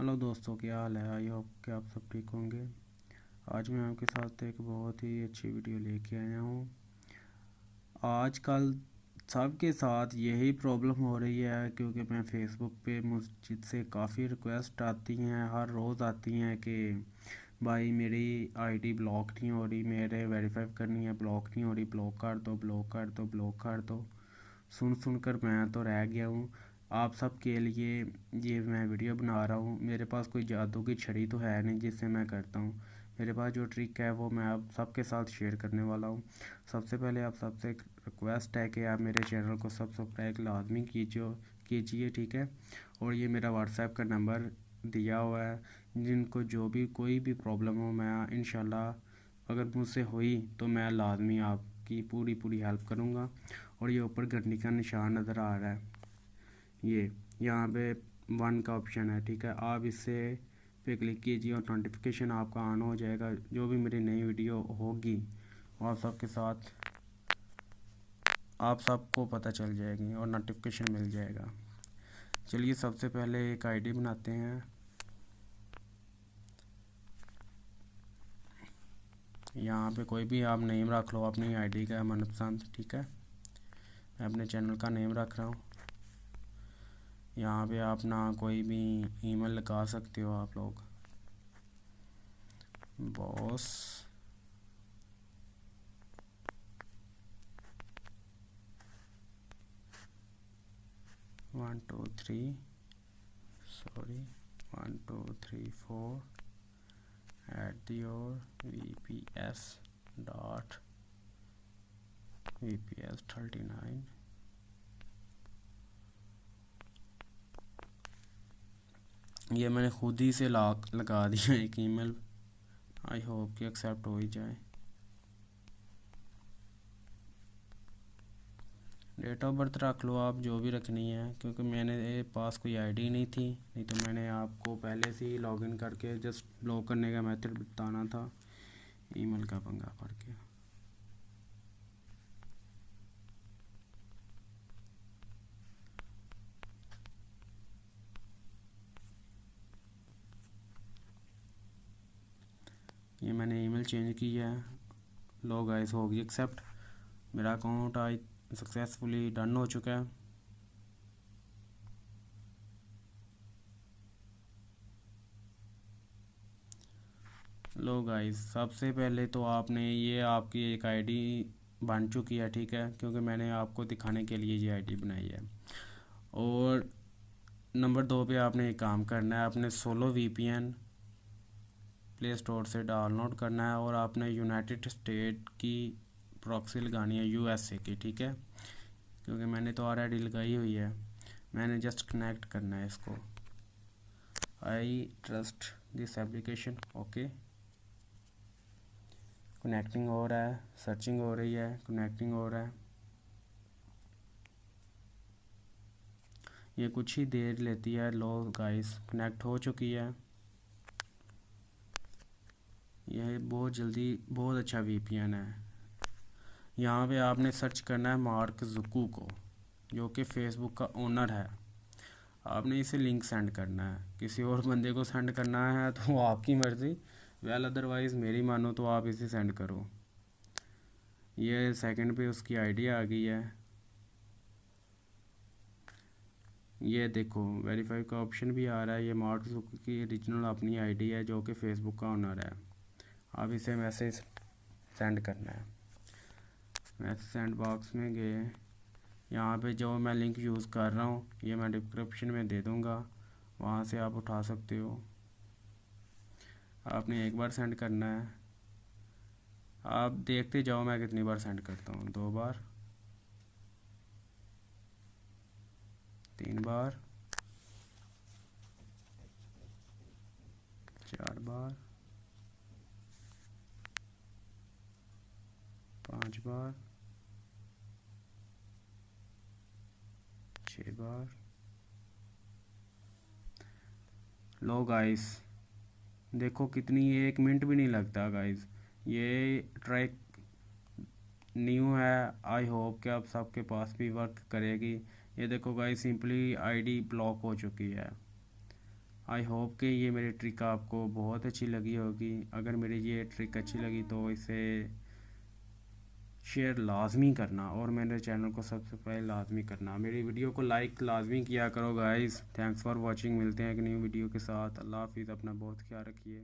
Hello दोस्तों, क्या हाल है। आई होप कि आप सब ठीक होंगे। आज मैं आपके साथ एक बहुत ही अच्छी वीडियो लेके आया हूँ। आजकल सबके साथ यही प्रॉब्लम हो रही है, क्योंकि मैं फेसबुक पे मुझसे काफ़ी रिक्वेस्ट आती हैं, हर रोज़ आती हैं कि भाई मेरी आईडी ब्लॉक नहीं हो रही, मेरे वेरीफाई करनी है, ब्लॉक नहीं हो रही, ब्लॉक कर दो, ब्लॉक कर दो, ब्लॉक कर दो। सुन कर मैं तो रह गया हूँ। आप सब के लिए ये मैं वीडियो बना रहा हूँ। मेरे पास कोई जादू की छड़ी तो है नहीं जिससे मैं करता हूँ। मेरे पास जो ट्रिक है वो मैं आप सबके साथ शेयर करने वाला हूँ। सबसे पहले आप सबसे एक रिक्वेस्ट है कि आप मेरे चैनल को सब्सक्राइब लाजमी कीजिए, ठीक है। और ये मेरा व्हाट्सएप का नंबर दिया हुआ है। जिनको जो भी कोई भी प्रॉब्लम हो, मैं इंशाल्लाह अगर मुझसे हुई तो मैं लाजमी आपकी पूरी हेल्प करूँगा। और ये ऊपर घंटी का निशान नज़र आ रहा है, ये यहाँ पे 1 का ऑप्शन है, ठीक है। आप इससे पे क्लिक कीजिए और नोटिफिकेशन आपका ऑन हो जाएगा। जो भी मेरी नई वीडियो होगी वो आप सबको पता चल जाएगी और नोटिफिकेशन मिल जाएगा। चलिए सबसे पहले एक आईडी बनाते हैं। यहाँ पे कोई भी आप नेम रख लो अपनी आईडी का मनपसंद, ठीक है। मैं अपने चैनल का नेम रख रहा हूँ। यहाँ पे आप ना कोई भी ईमेल लगा सकते हो आप लोग। Boss 1 2 3 sorry 1 2 3 4 @vps.vps39। ये मैंने खुद ही से लगा दिया एक ईमेल। आई होप कि एक्सेप्ट हो ही जाए। डेट ऑफ बर्थ रख लो आप जो भी रखनी है, क्योंकि मेरे पास कोई आईडी नहीं थी, नहीं तो मैंने आपको पहले से ही लॉगिन करके जस्ट ब्लॉक करने का मेथड बताना था। ईमेल का पंगा पड़ गया। ये मैंने ईमेल चेंज की है। लो गाइस, हो गई एक्सेप्ट। मेरा अकाउंट आज सक्सेसफुली डन हो चुका है। लो गाइस, सबसे पहले तो आपने ये आपकी एक आईडी बन चुकी है, ठीक है, क्योंकि मैंने आपको दिखाने के लिए ये आईडी बनाई है। और नंबर 2 पे आपने एक काम करना है, अपने सोलो वीपीएन प्ले स्टोर से डाउनलोड करना है और आपने यूनाइटेड स्टेट की प्रॉक्सी लगानी है, यूएसए की, ठीक है। क्योंकि मैंने तो ऑलरेडी लगाई हुई है, मैंने जस्ट कनेक्ट करना है इसको। I trust this application, okay. Connecting हो रहा है, सर्चिंग हो रही है, कनेक्टिंग हो रहा है। ये कुछ ही देर लेती है। लो गाइस, कनेक्ट हो चुकी है। यह बहुत जल्दी, बहुत अच्छा वीपीएन है। यहाँ पे आपने सर्च करना है मार्क जुकू को, जो कि फेसबुक का ओनर है। आपने इसे लिंक सेंड करना है, किसी और बंदे को सेंड करना है तो आपकी मर्ज़ी। वेल अदरवाइज़ मेरी मानो तो आप इसे सेंड करो। ये सेकंड पे उसकी आईडी आ गई है। ये देखो वेरीफाई का ऑप्शन भी आ रहा है। ये मार्क जुकू की ओरिजिनल अपनी आईडी है, जो कि फेसबुक का ओनर है। अब इसे मैसेज सेंड करना है। मैसेज सेंड बॉक्स में गए, यहाँ पे जो मैं लिंक यूज़ कर रहा हूँ ये मैं डिस्क्रिप्शन में दे दूँगा, वहाँ से आप उठा सकते हो। आपने एक बार सेंड करना है। आप देखते जाओ मैं कितनी बार सेंड करता हूँ। 2 बार, 3 बार, 4 बार, 5 बार, 6 बार। लो गाइस, देखो कितनी, 1 मिनट भी नहीं लगता गाइस। ये ट्रैक न्यू है, आई होप कि आप सबके पास भी वर्क करेगी। ये देखो गाइस, सिंपली आईडी ब्लॉक हो चुकी है। आई होप कि ये मेरी ट्रिक आपको बहुत अच्छी लगी होगी। अगर मेरी ये ट्रिक अच्छी लगी तो इसे शेयर लाजमी करना और मेरे चैनल को सबसे पहले लाजमी करना। मेरी वीडियो को लाइक लाजमी किया करो गाइस। Thanks for watching. मिलते हैं एक न्यू वीडियो के साथ। अल्लाह हाफिज़। अपना बहुत ख्याल रखिए।